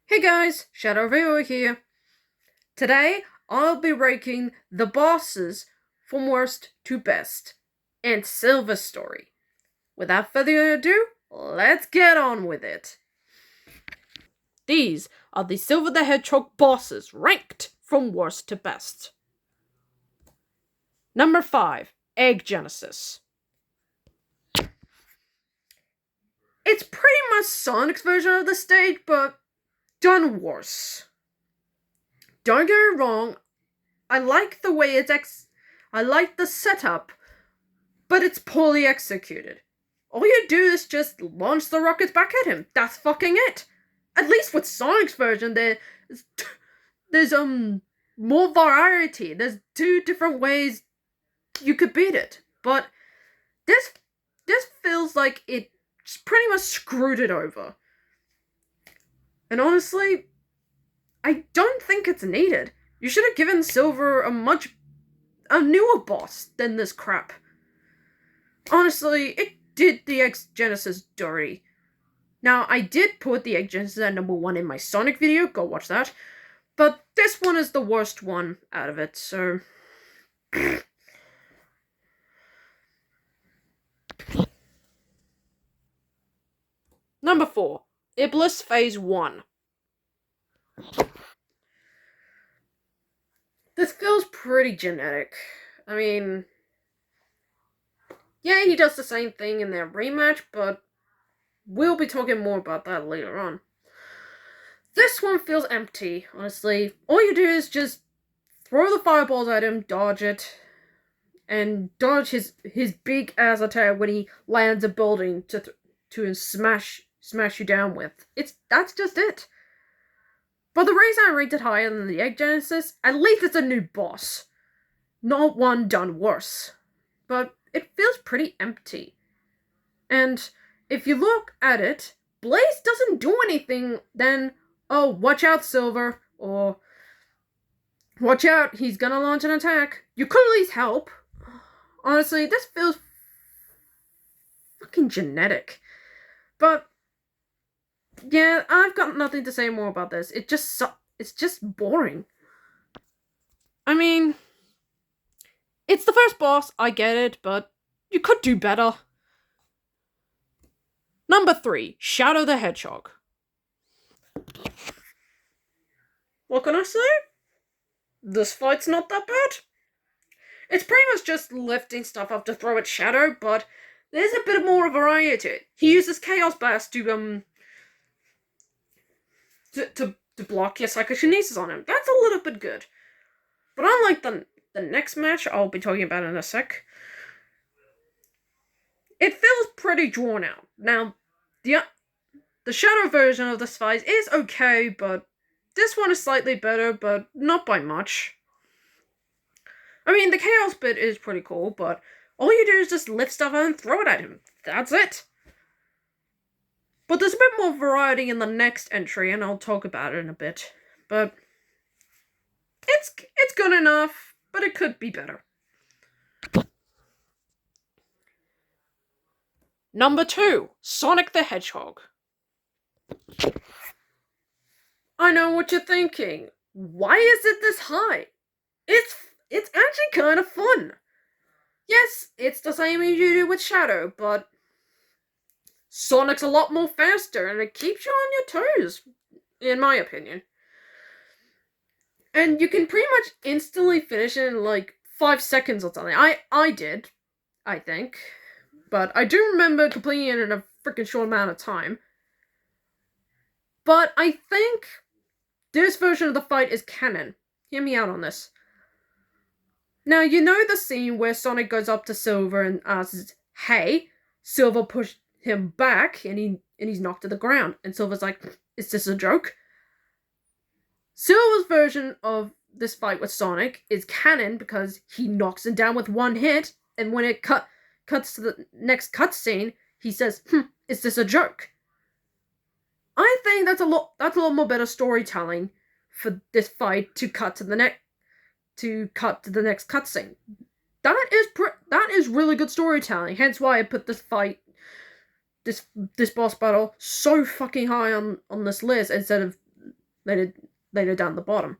Hey guys, Shadow Viewer here. Today I'll be ranking the bosses from worst to best and Silver Story. Without further ado, let's get on with it. These are the Silver the Hedgehog bosses ranked from worst to best. Number 5, Egg Genesis. It's pretty much Sonic's version of the stage, but done worse. Don't get me wrong, I like the way I like the setup, but it's poorly executed. All you do is just launch the rockets back at him. That's fucking it. At least with Sonic's version, there's more variety. There's two different ways you could beat it. But this feels like it just pretty much screwed it over. And honestly, I don't think it's needed. You should have given Silver a newer boss than this crap. Honestly, it did the X Genesis dirty. Now, I did put the X Genesis at number 1 in my Sonic video, go watch that. But this one is the worst one out of it, so... Number 4, Iblis Phase 1. This feels pretty generic. I mean... yeah, he does the same thing in their rematch, but we'll be talking more about that later on. This one feels empty, honestly. All you do is just throw the fireballs at him, dodge it, and dodge his big ass attack when he lands a building to smash you down with. That's just it. But the reason I ranked it higher than the Egg Genesis, at least it's a new boss, not one done worse. But it feels pretty empty. And if you look at it, Blaze doesn't do anything then, oh, watch out, Silver, or watch out, he's gonna launch an attack. You could at least help. Honestly, this feels fucking genetic. But yeah, I've got nothing to say more about this. It's just boring. I mean, it's the first boss, I get it, but you could do better. Number 3, Shadow the Hedgehog. What can I say? This fight's not that bad. It's pretty much just lifting stuff up to throw at Shadow, but there's a bit more variety to it. He uses Chaos Blast to block your Psychokinesis on him. That's a little bit good. But unlike the next match I'll be talking about in a sec, it feels pretty drawn out. Now, the Shadow version of this fight is okay, but this one is slightly better, but not by much. I mean, the Chaos bit is pretty cool, but all you do is just lift stuff and throw it at him. That's it. But there's a bit more variety in the next entry, and I'll talk about it in a bit. But it's good enough, but it could be better. Number 2, Sonic the Hedgehog. I know what you're thinking. Why is it this high? It's actually kind of fun. Yes, it's the same as you do with Shadow, but Sonic's a lot more faster, and it keeps you on your toes, in my opinion. And you can pretty much instantly finish it in like 5 seconds or something. I did, I think. But I do remember completing it in a freaking short amount of time. But I think this version of the fight is canon. Hear me out on this. Now, you know the scene where Sonic goes up to Silver and asks, hey, Silver pushed him back and he's knocked to the ground. And Silver's like, is this a joke? Silver's version of this fight with Sonic is canon because he knocks him down with one hit, and when it cuts to the next cutscene, he says, is this a joke? I think that's a lot more better storytelling for this fight to cut to the next cutscene. That is really good storytelling. Hence why I put this fight, this boss battle, so fucking high on this list instead of later down the bottom.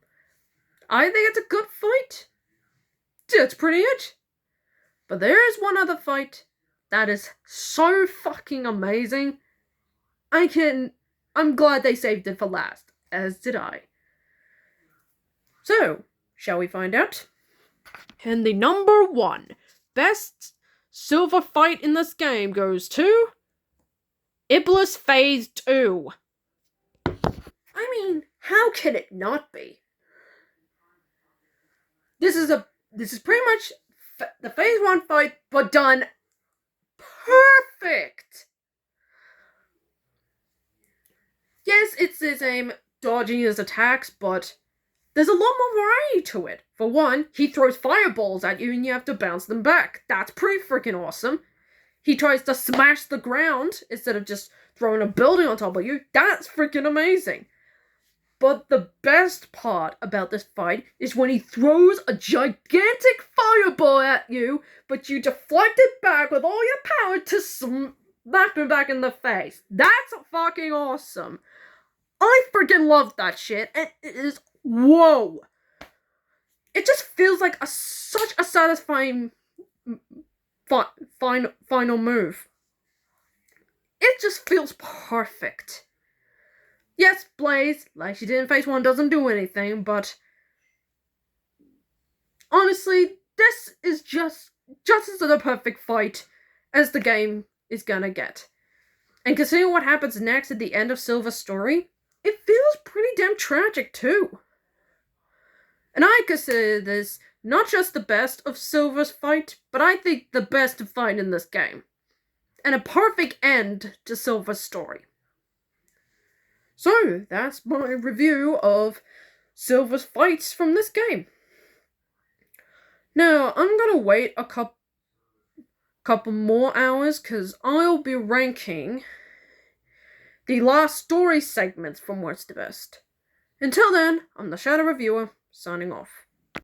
I think it's a good fight. That's pretty it. But there is one other fight that is so fucking amazing. I'm glad they saved it for last, as did I. So, shall we find out? And the number 1 best silver fight in this game goes to Iblis Phase 2. I mean, how can it not be? This is pretty much the Phase 1 fight, but done perfect. Yes, it's the same dodging his attacks, but there's a lot more variety to it. For one, he throws fireballs at you and you have to bounce them back. That's pretty freaking awesome. He tries to smash the ground instead of just throwing a building on top of you. That's freaking amazing. But the best part about this fight is when he throws a gigantic fireball at you, but you deflect it back with all your power to smack him back in the face. That's fucking awesome. I freaking love that shit, and it is, whoa. It just feels like such a satisfying final move. It just feels perfect. Yes, Blaze, like she did in Phase 1, doesn't do anything, but honestly, this is just as the perfect fight as the game is gonna get. And considering what happens next at the end of Silver's story, it feels pretty damn tragic too. And I consider this not just the best of Silver's fight, but I think the best fight in this game. And a perfect end to Silver's story. So, that's my review of Silver's fights from this game. Now, I'm gonna wait a couple more hours, because I'll be ranking the last story segments from worst to best. Until then, I'm the Shadow Reviewer, signing off.